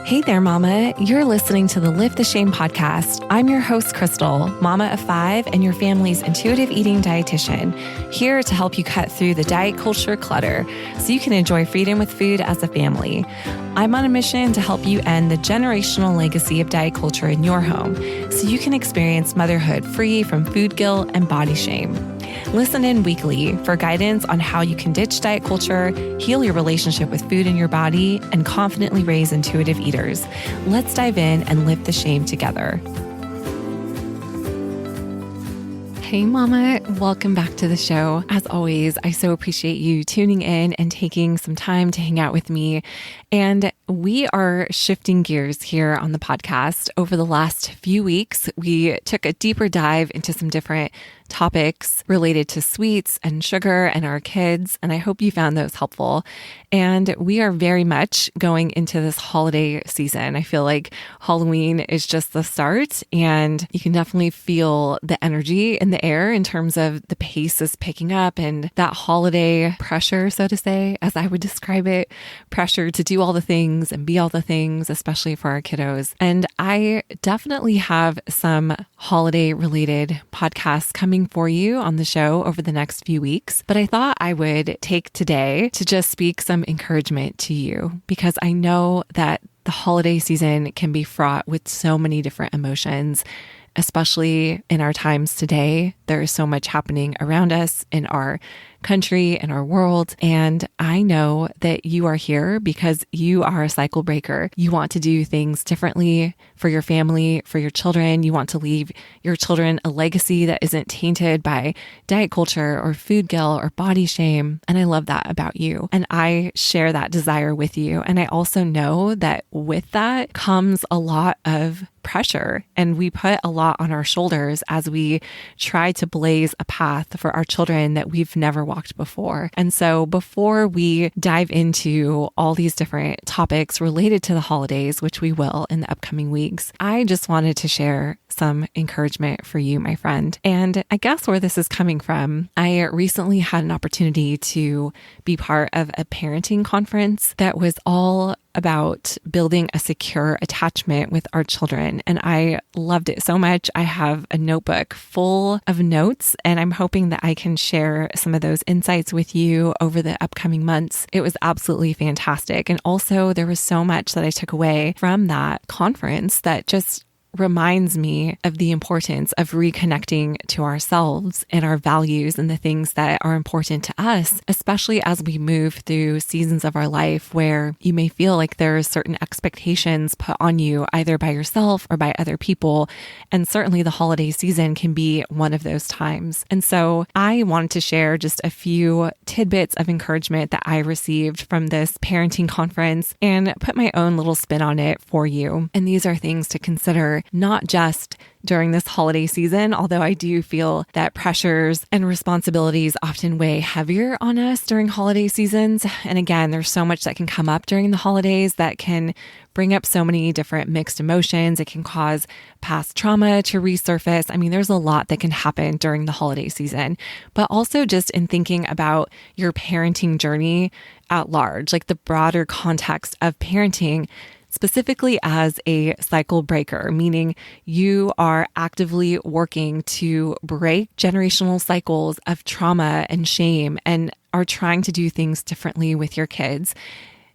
Hey there, Mama. You're listening to the Lift the Shame podcast. I'm your host, Crystal, mama of 5 and your family's intuitive eating dietitian, here to help you cut through the diet culture clutter so you can enjoy freedom with food as a family. I'm on a mission to help you end the generational legacy of diet culture in your home so you can experience motherhood free from food guilt and body shame. Listen in weekly for guidance on how you can ditch diet culture, heal your relationship with food and your body, and confidently raise intuitive eaters. Let's dive in and lift the shame together. Hey Mama, welcome back to the show. As always, I so appreciate you tuning in and taking some time to hang out with me. And we are shifting gears here on the podcast. Over the last few weeks, we took a deeper dive into some different topics related to sweets and sugar and our kids, and I hope you found those helpful. And we are very much going into this holiday season. I feel like Halloween is just the start, and you can definitely feel the energy in the air in terms of the pace is picking up and that holiday pressure, so to say, as I would describe it, pressure to do all the things and be all the things, especially for our kiddos. And I definitely have some holiday related podcasts coming for you on the show over the next few weeks. But I thought I would take today to just speak some encouragement to you, because I know that the holiday season can be fraught with so many different emotions. Especially in our times today, there is so much happening around us in our country and our world. And I know that you are here because you are a cycle breaker. You want to do things differently for your family, for your children. You want to leave your children a legacy that isn't tainted by diet culture or food guilt or body shame. And I love that about you. And I share that desire with you. And I also know that with that comes a lot of pressure, and we put a lot on our shoulders as we try to blaze a path for our children that we've never walked before. And so before we dive into all these different topics related to the holidays, which we will in the upcoming weeks, I just wanted to share some encouragement for you, my friend. And I guess where this is coming from, I recently had an opportunity to be part of a parenting conference that was all about building a secure attachment with our children. And I loved it so much. I have a notebook full of notes, and I'm hoping that I can share some of those insights with you over the upcoming months. It was absolutely fantastic. And also there was so much that I took away from that conference that just reminds me of the importance of reconnecting to ourselves and our values and the things that are important to us, especially as we move through seasons of our life where you may feel like there are certain expectations put on you either by yourself or by other people. And certainly the holiday season can be one of those times. And so I wanted to share just a few tidbits of encouragement that I received from this parenting conference and put my own little spin on it for you. And these are things to consider not just during this holiday season, although I do feel that pressures and responsibilities often weigh heavier on us during holiday seasons. And again, there's so much that can come up during the holidays that can bring up so many different mixed emotions. It can cause past trauma to resurface. I mean, there's a lot that can happen during the holiday season, but also just in thinking about your parenting journey at large, like the broader context of parenting, specifically as a cycle breaker, meaning you are actively working to break generational cycles of trauma and shame and are trying to do things differently with your kids.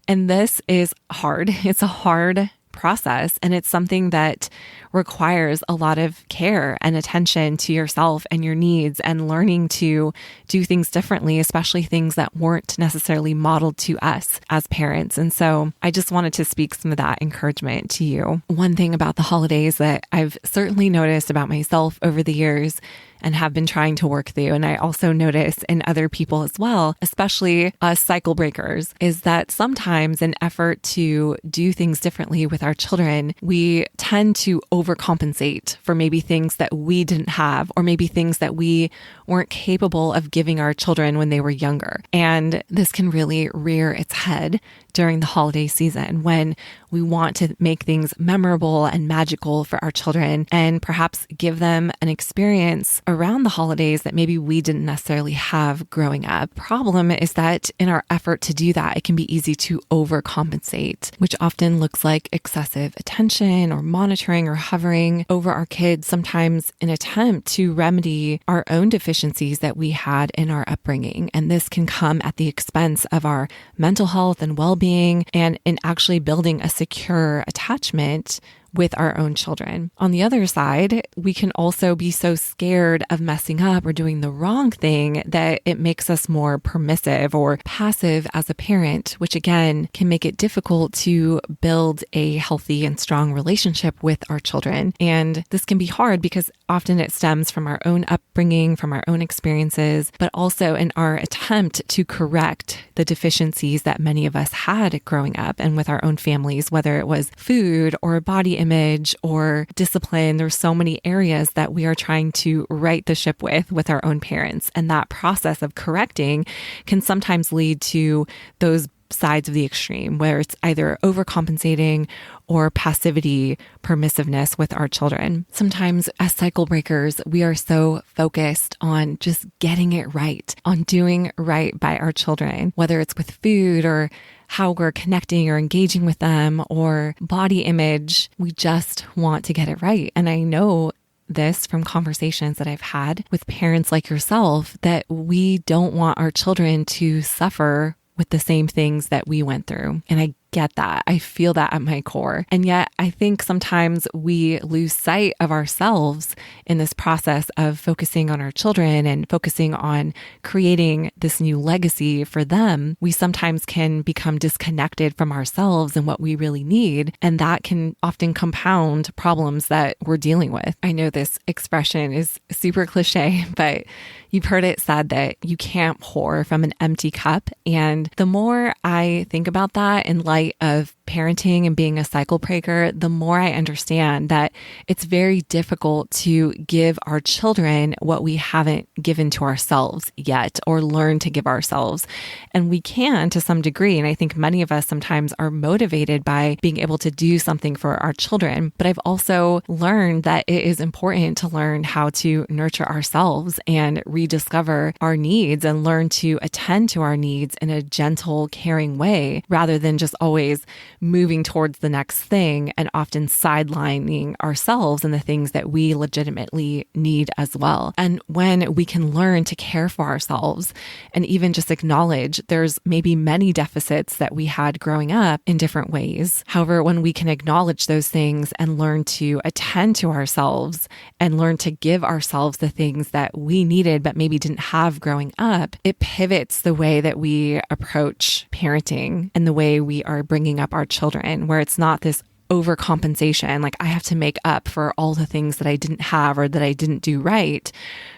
And this is hard. It's a hard process, and it's something that requires a lot of care and attention to yourself and your needs and learning to do things differently, especially things that weren't necessarily modeled to us as parents. And so I just wanted to speak some of that encouragement to you. One thing about the holidays that I've certainly noticed about myself over the years and have been trying to work through, and I also notice in other people as well, especially us cycle breakers, is that sometimes in effort to do things differently with our children, we tend to overcompensate for maybe things that we didn't have, or maybe things that we weren't capable of giving our children when they were younger. And this can really rear its head during the holiday season when we want to make things memorable and magical for our children and perhaps give them an experience around the holidays that maybe we didn't necessarily have growing up. Problem is that in our effort to do that, it can be easy to overcompensate, which often looks like excessive attention or monitoring or hovering over our kids, sometimes in attempt to remedy our own deficiencies that we had in our upbringing. And this can come at the expense of our mental health and well-being, and in actually building a secure attachment with our own children. On the other side, we can also be so scared of messing up or doing the wrong thing that it makes us more permissive or passive as a parent, which again can make it difficult to build a healthy and strong relationship with our children. And this can be hard because often it stems from our own upbringing, from our own experiences, but also in our attempt to correct the deficiencies that many of us had growing up and with our own families, whether it was food or body image or discipline. There's so many areas that we are trying to right the ship with our own parents. And that process of correcting can sometimes lead to those sides of the extreme where it's either overcompensating or passivity, permissiveness with our children. Sometimes as cycle breakers, we are so focused on just getting it right, on doing right by our children, whether it's with food or how we're connecting or engaging with them or body image. We just want to get it right. And I know this from conversations that I've had with parents like yourself, that we don't want our children to suffer with the same things that we went through. And I get that. I feel that at my core. And yet I think sometimes we lose sight of ourselves in this process of focusing on our children and focusing on creating this new legacy for them. We sometimes can become disconnected from ourselves and what we really need. And that can often compound problems that we're dealing with. I know this expression is super cliche, but you've heard it said that you can't pour from an empty cup. And the more I think about that in light of parenting and being a cycle breaker, the more I understand that it's very difficult to give our children what we haven't given to ourselves yet or learned to give ourselves. And we can to some degree. And I think many of us sometimes are motivated by being able to do something for our children. But I've also learned that it is important to learn how to nurture ourselves and rediscover our needs and learn to attend to our needs in a gentle, caring way rather than just always moving towards the next thing and often sidelining ourselves and the things that we legitimately need as well. And when we can learn to care for ourselves and even just acknowledge there's maybe many deficits that we had growing up in different ways. However, when we can acknowledge those things and learn to attend to ourselves and learn to give ourselves the things that we needed but maybe didn't have growing up, it pivots the way that we approach parenting and the way we are bringing up our children, where it's not this overcompensation, like I have to make up for all the things that I didn't have or that I didn't do right,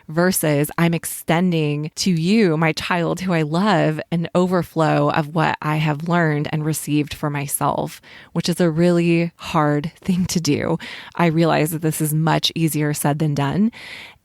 versus I'm extending to you, my child who I love, an overflow of what I have learned and received for myself, which is a really hard thing to do. I realize that this is much easier said than done.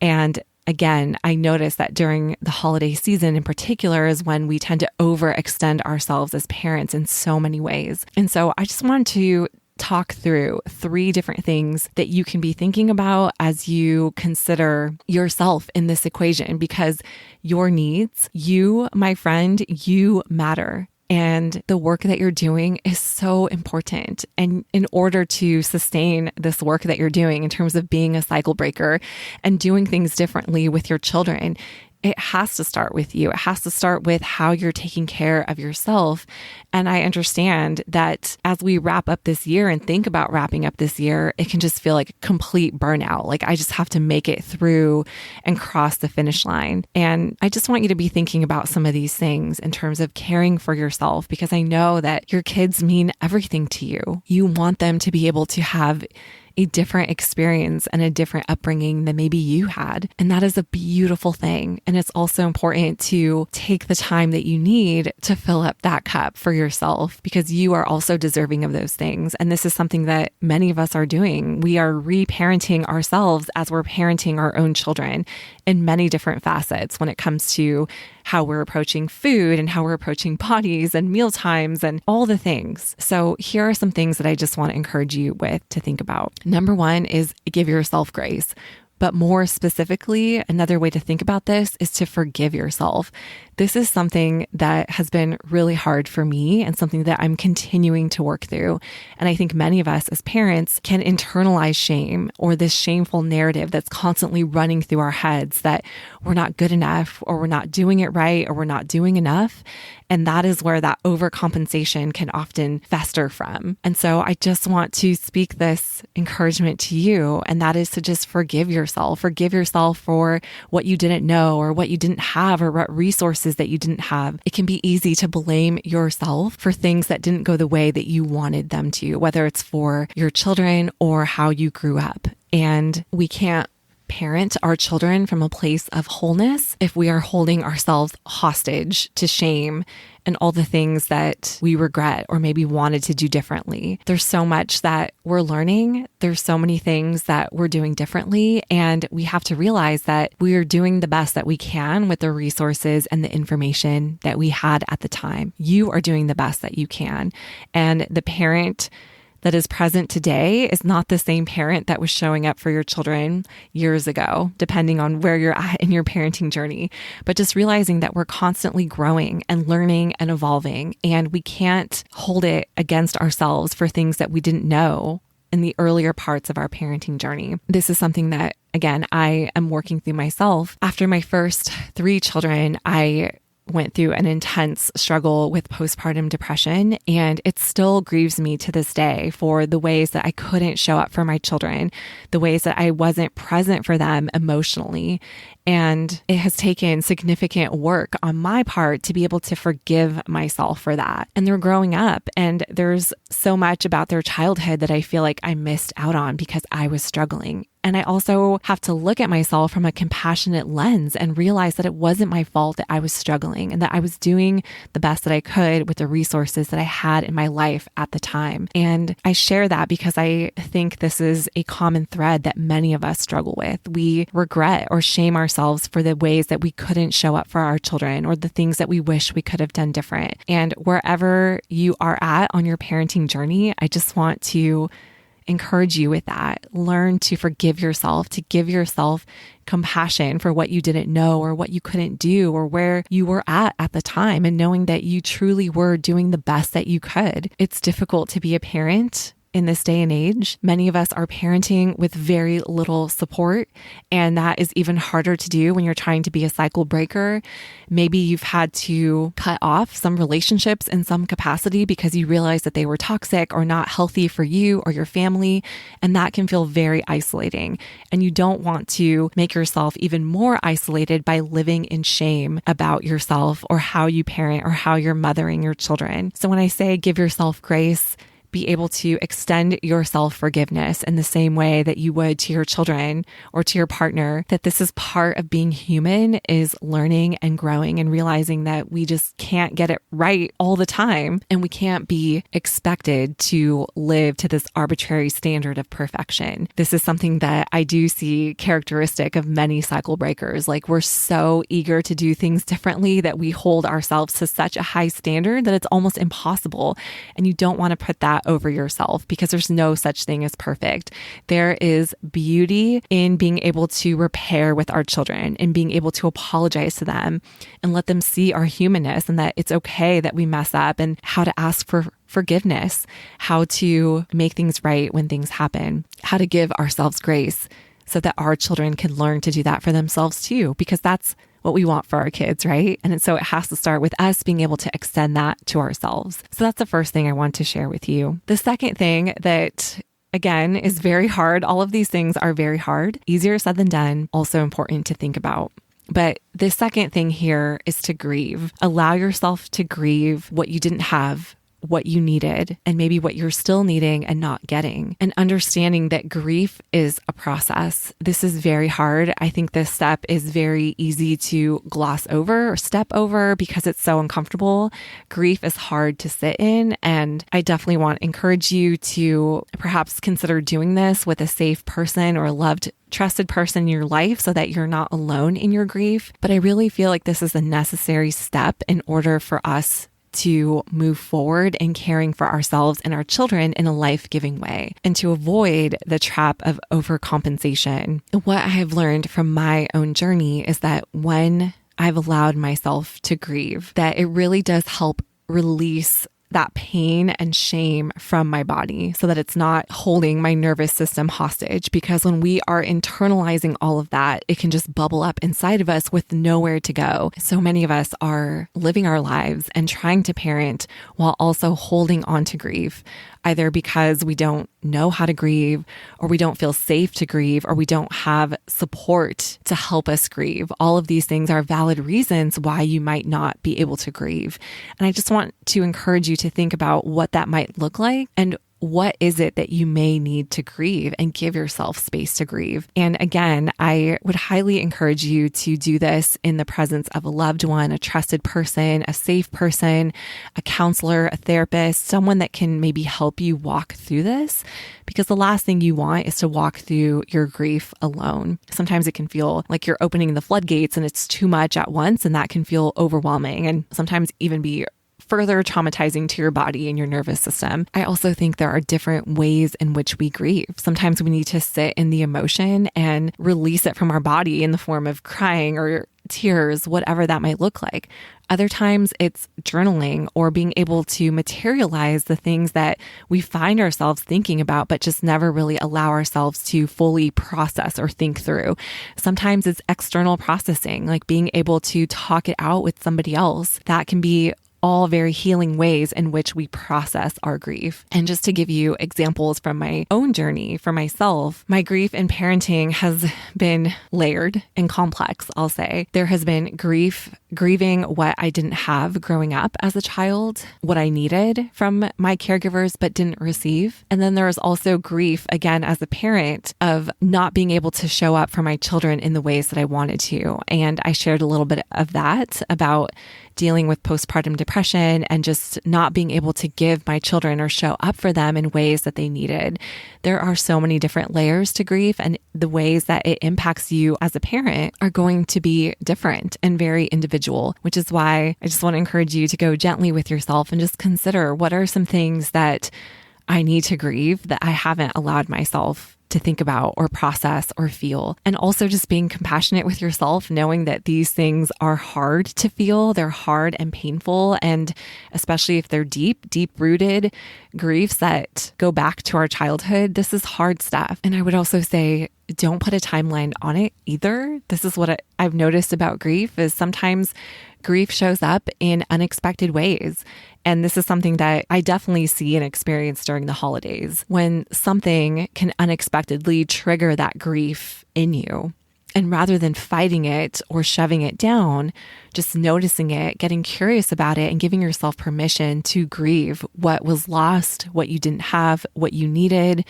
And again, I notice that during the holiday season in particular is when we tend to overextend ourselves as parents in so many ways. And so I just want to talk through 3 different things that you can be thinking about as you consider yourself in this equation, because your needs, you, my friend, you matter. And the work that you're doing is so important. And in order to sustain this work that you're doing in terms of being a cycle breaker and doing things differently with your children, it has to start with you. It has to start with how you're taking care of yourself. And I understand that as we wrap up this year and think about wrapping up this year, it can just feel like complete burnout. Like I just have to make it through and cross the finish line. And I just want you to be thinking about some of these things in terms of caring for yourself, because I know that your kids mean everything to you. You want them to be able to have a different experience and a different upbringing than maybe you had. And that is a beautiful thing. And it's also important to take the time that you need to fill up that cup for yourself, because you are also deserving of those things. And this is something that many of us are doing. We are reparenting ourselves as we're parenting our own children in many different facets when it comes to how we're approaching food and how we're approaching bodies and meal times and all the things. So here are some things that I just want to encourage you with to think about. Number 1 is give yourself grace. But more specifically, another way to think about this is to forgive yourself. This is something that has been really hard for me and something that I'm continuing to work through. And I think many of us as parents can internalize shame or this shameful narrative that's constantly running through our heads that we're not good enough or we're not doing it right or we're not doing enough. And that is where that overcompensation can often fester from. And so I just want to speak this encouragement to you, and that is to just forgive yourself. Forgive yourself for what you didn't know or what you didn't have or what resources that you didn't have. It can be easy to blame yourself for things that didn't go the way that you wanted them to, whether it's for your children or how you grew up. And we can't parent our children from a place of wholeness if we are holding ourselves hostage to shame and all the things that we regret or maybe wanted to do differently. There's so much that we're learning. There's so many things that we're doing differently. And we have to realize that we are doing the best that we can with the resources and the information that we had at the time. You are doing the best that you can. And the parent that is present today is not the same parent that was showing up for your children years ago, depending on where you're at in your parenting journey. But just realizing that we're constantly growing and learning and evolving, and we can't hold it against ourselves for things that we didn't know in the earlier parts of our parenting journey. This is something that, again, I am working through myself. After my first 3 children, I went through an intense struggle with postpartum depression, and it still grieves me to this day for the ways that I couldn't show up for my children, the ways that I wasn't present for them emotionally. And it has taken significant work on my part to be able to forgive myself for that. And they're growing up, and there's so much about their childhood that I feel like I missed out on because I was struggling. And I also have to look at myself from a compassionate lens and realize that it wasn't my fault that I was struggling and that I was doing the best that I could with the resources that I had in my life at the time. And I share that because I think this is a common thread that many of us struggle with. We regret or shame ourselves for the ways that we couldn't show up for our children or the things that we wish we could have done different. And wherever you are at on your parenting journey, I just want to encourage you with that. Learn to forgive yourself, to give yourself compassion for what you didn't know or what you couldn't do or where you were at the time, and knowing that you truly were doing the best that you could. It's difficult to be a parent in this day and age. Many of us are parenting with very little support, and that is even harder to do when you're trying to be a cycle breaker. Maybe you've had to cut off some relationships in some capacity because you realize that they were toxic or not healthy for you or your family, and that can feel very isolating. And you don't want to make yourself even more isolated by living in shame about yourself or how you parent or how you're mothering your children. So when I say give yourself grace, be able to extend yourself forgiveness in the same way that you would to your children or to your partner, that this is part of being human, is learning and growing and realizing that we just can't get it right all the time. And we can't be expected to live to this arbitrary standard of perfection. This is something that I do see characteristic of many cycle breakers. Like, we're so eager to do things differently that we hold ourselves to such a high standard that it's almost impossible. And you don't want to put that over yourself, because there's no such thing as perfect. There is beauty in being able to repair with our children and being able to apologize to them and let them see our humanness and that it's okay that we mess up, and how to ask for forgiveness, how to make things right when things happen, how to give ourselves grace so that our children can learn to do that for themselves too, because that's what we want for our kids, right? And so it has to start with us being able to extend that to ourselves. So that's the first thing I want to share with you. The second thing that, again, is very hard. All of these things are very hard, easier said than done, also important to think about. But the second thing here is to grieve. Allow yourself to grieve what you didn't have, what you needed, and maybe what you're still needing and not getting, and understanding that grief is a process. This is very hard. I think this step is very easy to gloss over or step over because it's so uncomfortable. Grief is hard to sit in, and I definitely want to encourage you to perhaps consider doing this with a safe person or a loved, trusted person in your life so that you're not alone in your grief. But I really feel like this is a necessary step in order for us to move forward in caring for ourselves and our children in a life-giving way, and to avoid the trap of overcompensation. What I have learned from my own journey is that when I've allowed myself to grieve, that it really does help release that pain and shame from my body so that it's not holding my nervous system hostage. Because when we are internalizing all of that, it can just bubble up inside of us with nowhere to go. So many of us are living our lives and trying to parent while also holding on to grief, either because we don't know how to grieve, or we don't feel safe to grieve, or we don't have support to help us grieve. All of these things are valid reasons why you might not be able to grieve. And I just want to encourage you to think about what that might look like and what is it that you may need to grieve, and give yourself space to grieve. And again, I would highly encourage you to do this in the presence of a loved one, a trusted person, a safe person, a counselor, a therapist, someone that can maybe help you walk through this, because the last thing you want is to walk through your grief alone. Sometimes it can feel like you're opening the floodgates and it's too much at once, and that can feel overwhelming and sometimes even be further traumatizing to your body and your nervous system. I also think there are different ways in which we grieve. Sometimes we need to sit in the emotion and release it from our body in the form of crying or tears, whatever that might look like. Other times it's journaling or being able to materialize the things that we find ourselves thinking about, but just never really allow ourselves to fully process or think through. Sometimes it's external processing, like being able to talk it out with somebody else. That can be all very healing ways in which we process our grief. And just to give you examples from my own journey for myself, my grief in parenting has been layered and complex, I'll say. There has been grieving what I didn't have growing up as a child, what I needed from my caregivers but didn't receive. And then there is also grief, again, as a parent, of not being able to show up for my children in the ways that I wanted to. And I shared a little bit of that about dealing with postpartum depression and just not being able to give my children or show up for them in ways that they needed. There are so many different layers to grief, and the ways that it impacts you as a parent are going to be different and very individual, which is why I just want to encourage you to go gently with yourself and just consider, what are some things that I need to grieve that I haven't allowed myself to think about or process or feel. And also just being compassionate with yourself, knowing that these things are hard to feel. They're hard and painful. And especially if they're deep rooted griefs that go back to our childhood, this is hard stuff. And I would also say, don't put a timeline on it either. This is what I've noticed about grief, is sometimes grief shows up in unexpected ways. And this is something that I definitely see and experience during the holidays, when something can unexpectedly trigger that grief in you. And rather than fighting it or shoving it down, just noticing it, getting curious about it, and giving yourself permission to grieve what was lost, what you didn't have, what you needed.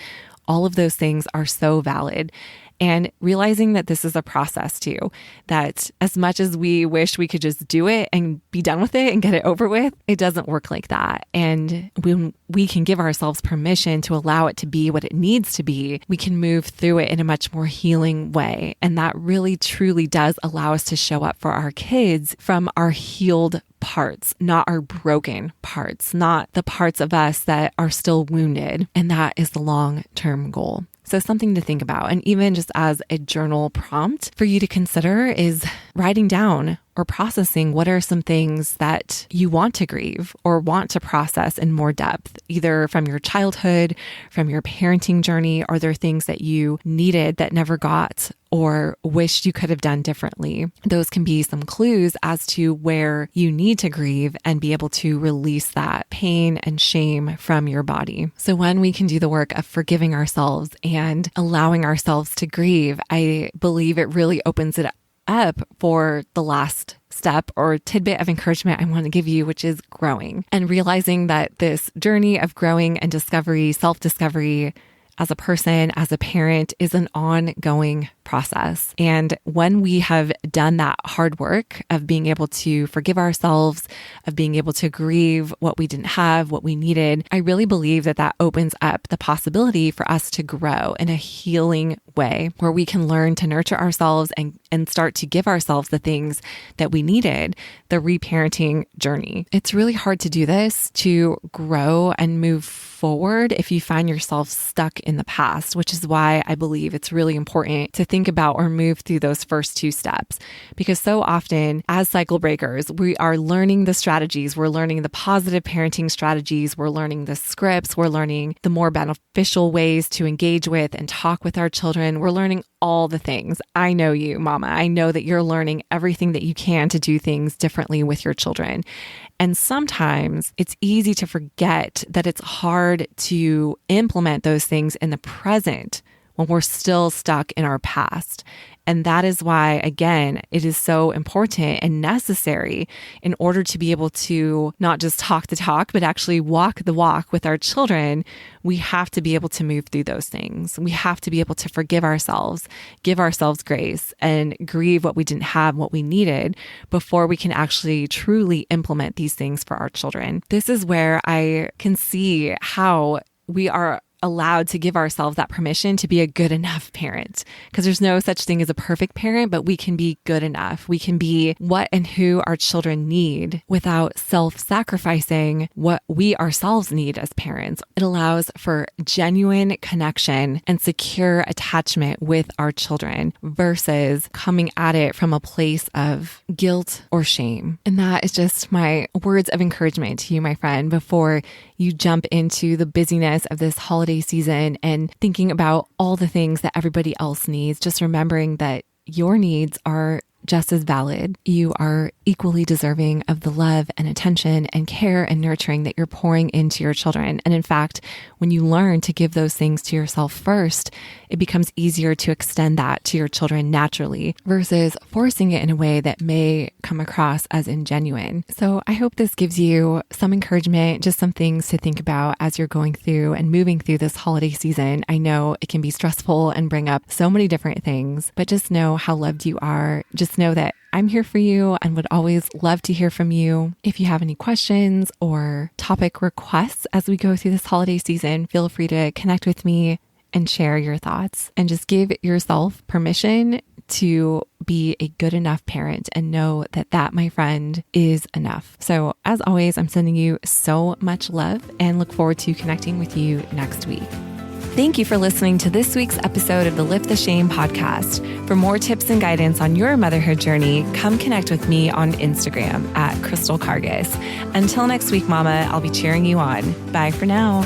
All of those things are so valid. And realizing that this is a process too, that as much as we wish we could just do it and be done with it and get it over with, it doesn't work like that. And when we can give ourselves permission to allow it to be what it needs to be, we can move through it in a much more healing way. And that really truly does allow us to show up for our kids from our healed parts, not our broken parts, not the parts of us that are still wounded. And that is the long-term goal. So something to think about. And even just as a journal prompt for you to consider is writing down or processing what are some things that you want to grieve or want to process in more depth, either from your childhood, from your parenting journey. Are there things that you needed that never got or wished you could have done differently? Those can be some clues as to where you need to grieve and be able to release that pain and shame from your body. So when we can do the work of forgiving ourselves and allowing ourselves to grieve, I believe it really opens it up for the last step or tidbit of encouragement I want to give you, which is growing and realizing that this journey of growing and discovery, self-discovery as a person, as a parent, is an ongoing process. And when we have done that hard work of being able to forgive ourselves, of being able to grieve what we didn't have, what we needed, I really believe that that opens up the possibility for us to grow in a healing way where we can learn to nurture ourselves and start to give ourselves the things that we needed, the reparenting journey. It's really hard to do this, to grow and move forward if you find yourself stuck in the past, which is why I believe it's really important to think about or move through those first two steps. Because so often as cycle breakers, we are learning the strategies, we're learning the positive parenting strategies, we're learning the scripts, we're learning the more beneficial ways to engage with and talk with our children. We're learning all the things. I know you, mama. I know that you're learning everything that you can to do things differently with your children. And sometimes it's easy to forget that it's hard to implement those things in the present when we're still stuck in our past. And that is why, again, it is so important and necessary in order to be able to not just talk the talk, but actually walk the walk with our children. We have to be able to move through those things. We have to be able to forgive ourselves, give ourselves grace, and grieve what we didn't have, what we needed, before we can actually truly implement these things for our children. This is where I can see how we are allowed to give ourselves that permission to be a good enough parent, because there's no such thing as a perfect parent, but we can be good enough. We can be what and who our children need without self-sacrificing what we ourselves need as parents. It allows for genuine connection and secure attachment with our children versus coming at it from a place of guilt or shame. And that is just my words of encouragement to you, my friend, before you jump into the busyness of this holiday season and thinking about all the things that everybody else needs. Just remembering that your needs are just as valid. You are equally deserving of the love and attention and care and nurturing that you're pouring into your children. And in fact, when you learn to give those things to yourself first, it becomes easier to extend that to your children naturally versus forcing it in a way that may come across as ingenuine. So I hope this gives you some encouragement, just some things to think about as you're going through and moving through this holiday season. I know it can be stressful and bring up so many different things, but just know how loved you are. Just know that I'm here for you and would always love to hear from you. If you have any questions or topic requests as we go through this holiday season, feel free to connect with me and share your thoughts, and just give yourself permission to be a good enough parent and know that that, my friend, is enough. So as always, I'm sending you so much love and look forward to connecting with you next week. Thank you for listening to this week's episode of the Lift the Shame podcast. For more tips and guidance on your motherhood journey, come connect with me on Instagram at Crystal Cargis. Until next week, Mama, I'll be cheering you on. Bye for now.